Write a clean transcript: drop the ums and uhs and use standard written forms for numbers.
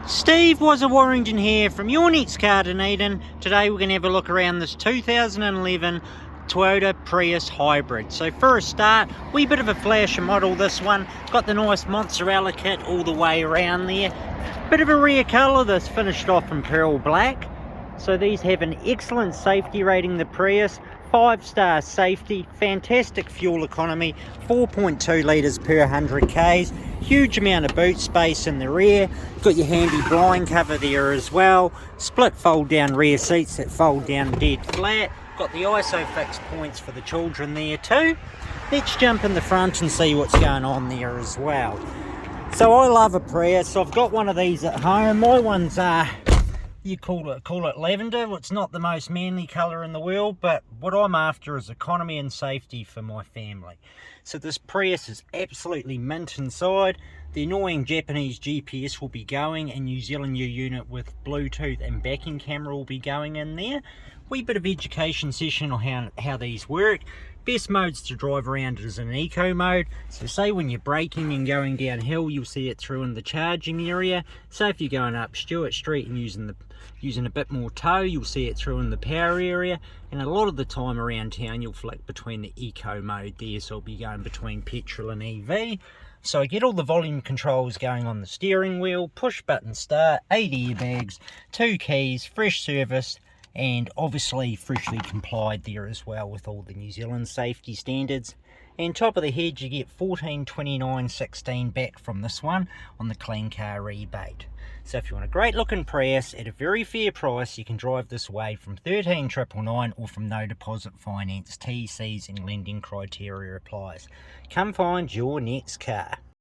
Steve was a Warrington here from your next car Dunedin. Today we're going to have a look around this 2011 Toyota Prius Hybrid. So for a start, wee bit of a flasher model this one. Got the nice mozzarella kit all the way around there. Bit of a rare colour, this finished off in pearl black. So these have an excellent safety rating, the Prius. 5-star safety, fantastic fuel economy, 4.2 litres per 100 k's, huge amount of boot space in the rear, got your handy blind cover there as well, split fold down rear seats that fold down dead flat, got the ISOFIX points for the children there too. Let's jump in the front and see what's going on there as well. So I love a Prius, I've got one of these at home. My one's you call it lavender. It's not the most manly colour in the world, but what I'm after is economy and safety for my family. So this Prius is absolutely mint inside. The annoying Japanese GPS will be going, and New Zealand U unit with Bluetooth and backing camera will be going in there. Wee bit of education session on how these work. Best modes to drive around is in eco mode. So say when you're braking and going downhill, you'll see it through in the charging area. So if you're going up Stewart Street and using a bit more tow, you'll see it through in the power area. And a lot of the time around town, you'll flick between the eco mode there. So it'll be going between petrol and EV. So I get all the volume controls going on the steering wheel, push button start, 8 airbags, 2 keys, fresh service, and obviously freshly complied there as well with all the New Zealand safety standards. And top of the head, you get 14.29.16 back from this one on the clean car rebate. So if you want a great looking Prius at a very fair price, you can drive this away from 13,999 or from no deposit finance. TCs and lending criteria applies. Come find your next car.